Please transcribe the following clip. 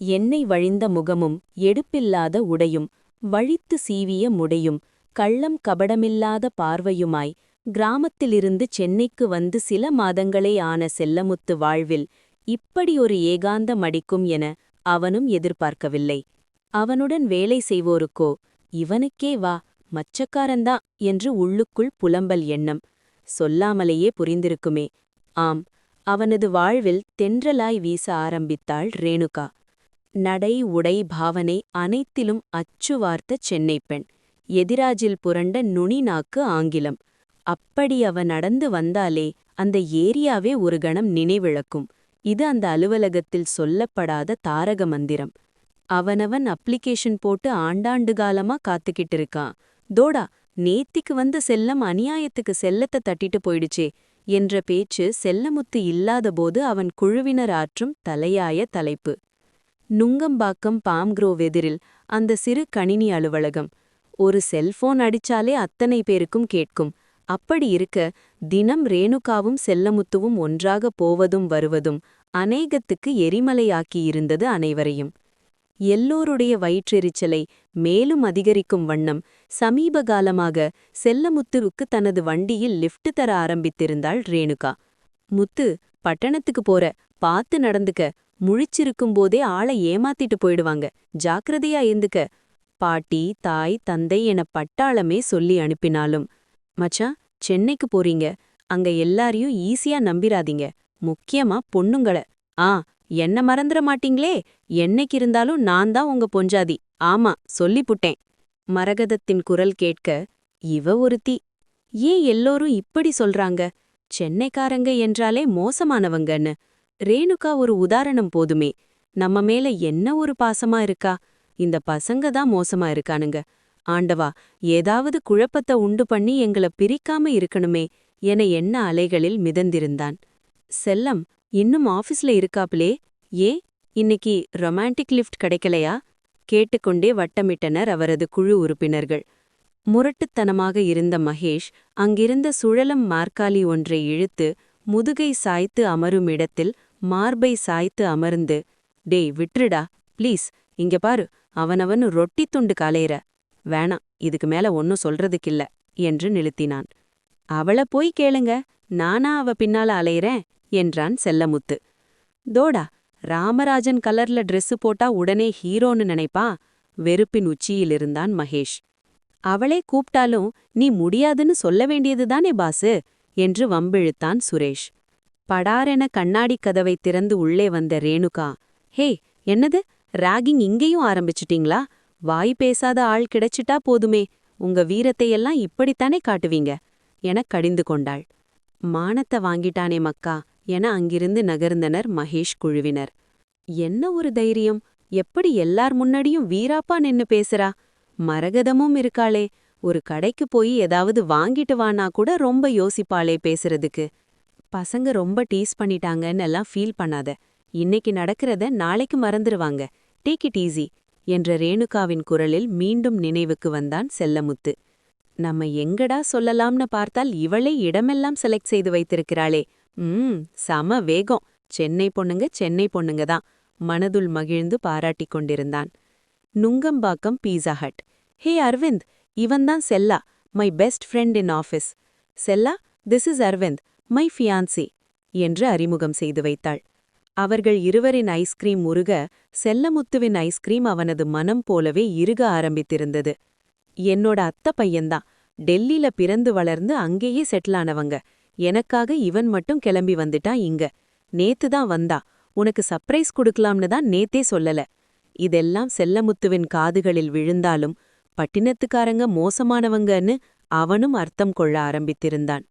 எண்ணெய் வழிந்த முகமும் எடுப்பில்லாத உடையும் வழித்து சீவிய முடையும் கள்ளம் கபடமில்லாத பார்வையுமாய் கிராமத்திலிருந்து சென்னைக்கு வந்து சில மாதங்களே ஆன செல்லமுத்து வாழ்வில் இப்படியொரு ஏகாந்த மடிக்கும் என அவனும் எதிர்பார்க்கவில்லை. அவனுடன் வேலை செய்வோருக்கோ இவனுக்கே வா மச்சக்காரன்தான் என்று உள்ளுக்குள் புலம்பல் எண்ணம். சொல்லாமலேயே புரிந்திருக்குமே. ஆம், அவனது வாழ்வில் தென்றலாய் வீச ஆரம்பித்தாள் ரேணுகா. நடை உடை பாவனை அனைத்திலும் அச்சுவார்த்த சென்னை பெண். எதிராஜில் புரண்ட நுனி நாக்கு ஆங்கிலம். அப்படி அவ நடந்து வந்தாலே அந்த ஏரியாவே ஒரு கணம் நினைவிழக்கும். இது அந்த அலுவலகத்தில் சொல்லப்படாத தாரக மந்திரம். அவனவன் அப்ளிகேஷன் போட்டு ஆண்டாண்டு காலமா காத்துக்கிட்டு இருக்கான். தோடா, நேத்திக்கு வந்த செல்லம் அநியாயத்துக்கு செல்லத்தை தட்டிட்டு போயிடுச்சே என்ற பேச்சு செல்லமுத்து இல்லாதபோது அவன் குழுவினர் ஆற்றும் தலையாய தலைப்பு. நுங்கம்பாக்கம் பாம்க்ரோவ் எதிரில் அந்த சிறு கணினி அலுவலகம். ஒரு செல்போன் அடிச்சாலே அத்தனை பேருக்கும் கேட்கும். அப்படி இருக்க தினம் ரேணுகாவும் செல்லமுத்துவும் ஒன்றாக போவதும் வருவதும் அநேகத்துக்கு எரிமலையாக்கியிருந்தது அனைவரையும். எல்லோருடைய வயிற்றெரிச்சலை மேலும் அதிகரிக்கும் வண்ணம் சமீபகாலமாக செல்லமுத்துவுக்கு தனது வண்டியில் லிஃப்ட் தர ஆரம்பித்திருந்தாள் ரேணுகா. முத்து, பட்டணத்துக்கு போற, பார்த்து நடந்துக்க, முழிச்சிருக்கும்போதே ஆளை ஏமாத்திட்டு போயிடுவாங்க, ஜாக்கிரதையா இருந்துக்க பாட்டி தாய் தந்தை என பட்டாளமே சொல்லி அனுப்பினாலும், மச்சான், சென்னைக்கு போறீங்க, அங்க எல்லாரையும் ஈஸியா நம்பிராதீங்க, முக்கியமா பொண்ணுங்கள. என்ன மறந்துட மாட்டீங்களே, என்னைக்கு இருந்தாலும் நான் தான் உங்க பொஞ்சாதி, ஆமா சொல்லிப்புட்டேன். மரகதத்தின் குரல் கேட்க, இவ ஒருத்தி. ஏன் எல்லோரும் இப்படி சொல்றாங்க? சென்னைக்காரங்க என்றாலே மோசமானவங்கன்னு. ரேணுகா ஒரு உதாரணம் போதுமே. நம்ம மேல என்ன ஒரு பாசமா இருக்கா? இந்த பசங்க தான் மோசமா இருக்கானுங்க. ஆண்டவா, ஏதாவது குழப்பத்தை உண்டு பண்ணி எங்கள பிரிக்காம இருக்கணுமே என எண்ண அலைகளில் மிதந்திருந்தான். செல்லம் இன்னும் ஆபீஸ்ல இருக்காப்ளே, இன்னைக்கு ரொமான்டிக் லிஃப்ட் கிடைக்கலையா? கேட்டுக்கொண்டே வட்டமிட்டனர் அவரது குழு உறுப்பினர்கள். முரட்டுத்தனமாக இருந்த மகேஷ் அங்கிருந்த சுழலம் மார்க்காலி ஒன்றை இழுத்து முதுகை சாய்த்து அமரும் இடத்தில் மார்பை சாய்த்து அமர்ந்து, டேய் விட்டுருடா ப்ளீஸ், இங்க பாரு, அவனவன் ரொட்டி துண்டு காலையிற, வேணாம், இதுக்கு மேல ஒன்னும் சொல்றதுக்கில்ல என்று நிறுத்தினான். அவள போய் கேளுங்க, நானா அவ பின்னால அலையிறேன் என்றான் செல்லமுத்து. தோடா, ராமராஜன் கலர்ல ட்ரெஸ்ஸு போட்டா உடனே ஹீரோன்னு நினைப்பா? வெறுப்பின் உச்சியிலிருந்தான் மகேஷ். அவளே கூப்டாலும் நீ முடியாதுன்னு சொல்ல வேண்டியதுதானே பாசு என்று வம்பிழுத்தான் சுரேஷ். படாரென கண்ணாடிக் கதவை திறந்து உள்ளே வந்த ரேணுகா, ஹே, என்னது, ராகிங் இங்கேயும் ஆரம்பிச்சிட்டீங்களா? வாய் பேசாத ஆள் கிடைச்சிட்டா போதுமே, உங்க வீரத்தையெல்லாம் இப்படித்தானே காட்டுவீங்க எனக் கடிந்து கொண்டாள். மானத்தை வாங்கிட்டானே மக்கா என அங்கிருந்து நகர்ந்தனர் மகேஷ் குழுவினர். என்ன ஒரு தைரியம்! எப்படி எல்லார் முன்னாடியும் வீராப்பா நின்னு பேசுறா? மரகதமும் இருக்காளே, ஒரு கடைக்கு போய் ஏதாவது வாங்கிட்டு வானா கூட ரொம்ப யோசிப்பாளே பேசுறதுக்கு. பசங்க ரொம்ப டீஸ் பண்ணிட்டாங்கன்னு எல்லாம் ஃபீல் பண்ணாத, இன்னைக்கு நடக்கிறத நாளைக்கு மறந்துருவாங்க, டேக் இட் ஈஸி என்ற ரேணுகாவின் குரலில் மீண்டும் நினைவுக்கு வந்தான் செல்லமுத்து. நம்ம எங்கடா சொல்லலாம்னு பார்த்தால் இவளே இடமெல்லாம் செலக்ட் செய்து வைத்திருக்கிறாளே. சம வேகம். சென்னை பொண்ணுங்க தான் மனதுள் மகிழ்ந்து பாராட்டிக் கொண்டிருந்தான். Nungambakkam Pizza Hut. Hey Aravind, இவன்தான் Chella, my best friend in office. Chella, this is Aravind, my fiancee என்று அறிமுகம் செய்து வைத்தாள். அவர்கள் இருவரின் ஐஸ்கிரீம் உருக செல்லமுத்துவின் ஐஸ்கிரீம் அவனது மனம் போலவே இறுக ஆரம்பித்திருந்தது. என்னோட அத்த பையன்தான், டெல்லியில பிறந்து வளர்ந்து அங்கேயே செட்டில் ஆனவங்க. எனக்காக இவன் மட்டும் கிளம்பி வந்துட்டான் இங்க. நேத்து தான் வந்தா, உனக்கு சர்ப்ரைஸ் கொடுக்கலாம்னு தான் நேத்தே சொல்லல. இதெல்லாம் செல்லமுத்துவின் காதுகளில் விழுந்தாலும் பட்டினத்துக்காரங்க மோசமானவங்கன்னு அவனும் அர்த்தம் கொள்ள ஆரம்பித்திருந்தான்.